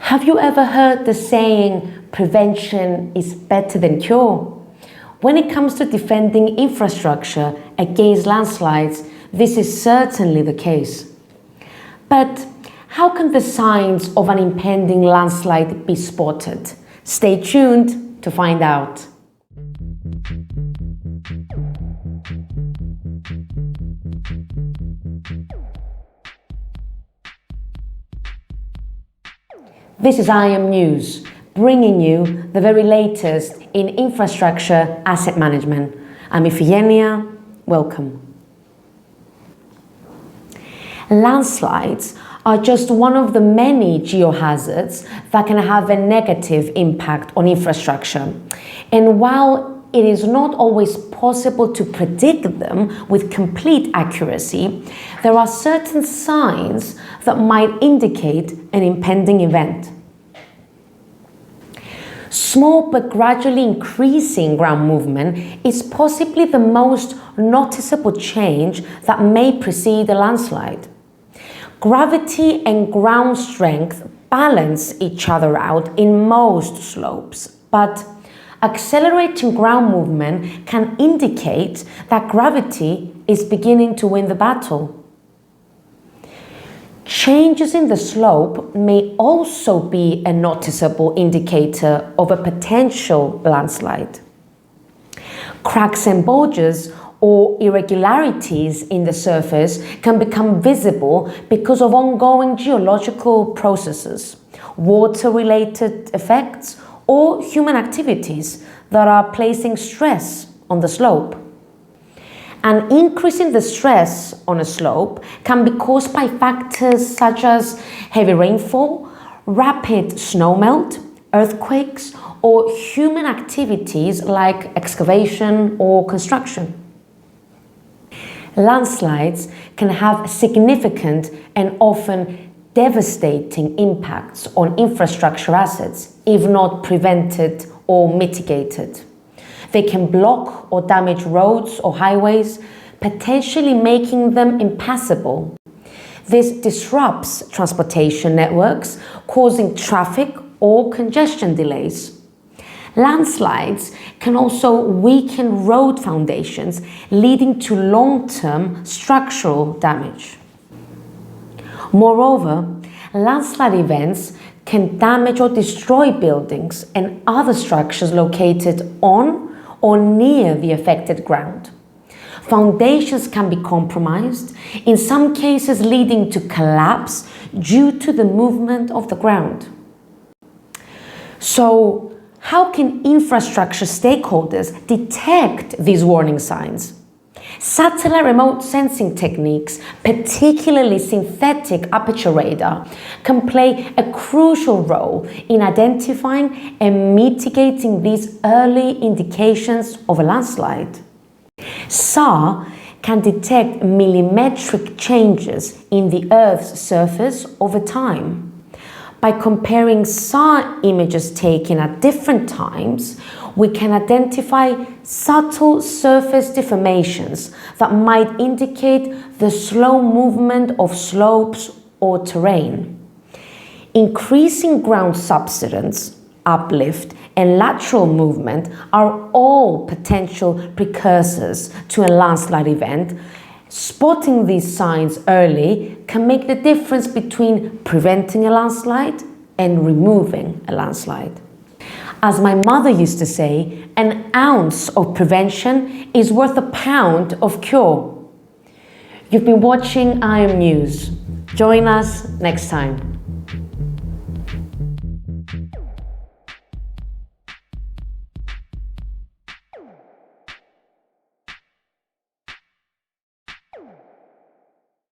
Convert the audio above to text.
Have you ever heard the saying, prevention is better than cure? When it comes to defending infrastructure against landslides, this is certainly the case. But how can the signs of an impending landslide be spotted? Stay tuned to find out. This is IAM News, bringing you the very latest in infrastructure asset management. I'm Iphigenia, welcome. Landslides are just one of the many geohazards that can have a negative impact on infrastructure. And while it is not always possible to predict them with complete accuracy, there are certain signs that might indicate an impending event. Small but gradually increasing ground movement is possibly the most noticeable change that may precede a landslide. Gravity and ground strength balance each other out in most slopes, but accelerating ground movement can indicate that gravity is beginning to win the battle. Changes in the slope may also be a noticeable indicator of a potential landslide. Cracks and bulges or irregularities in the surface can become visible because of ongoing geological processes, water-related effects, or human activities that are placing stress on the slope. An increase in the stress on a slope can be caused by factors such as heavy rainfall, rapid snowmelt, earthquakes, or human activities like excavation or construction. Landslides can have significant and often devastating impacts on infrastructure assets if not prevented or mitigated. They can block or damage roads or highways, potentially making them impassable. This disrupts transportation networks, causing traffic or congestion delays. Landslides can also weaken road foundations, leading to long-term structural damage. Moreover, landslide events can damage or destroy buildings and other structures located on or near the affected ground. Foundations can be compromised, in some cases leading to collapse due to the movement of the ground. So, how can infrastructure stakeholders detect these warning signs? Satellite remote sensing techniques, particularly synthetic aperture radar, can play a crucial role in identifying and mitigating these early indications of a landslide. SAR can detect millimetric changes in the Earth's surface over time. By comparing SAR images taken at different times, we can identify subtle surface deformations that might indicate the slow movement of slopes or terrain. Increasing ground subsidence, uplift, and lateral movement are all potential precursors to a landslide event. Spotting these signs early can make the difference between preventing a landslide and removing a landslide. As my mother used to say, an ounce of prevention is worth a pound of cure. You've been watching IAM News. Join us next time.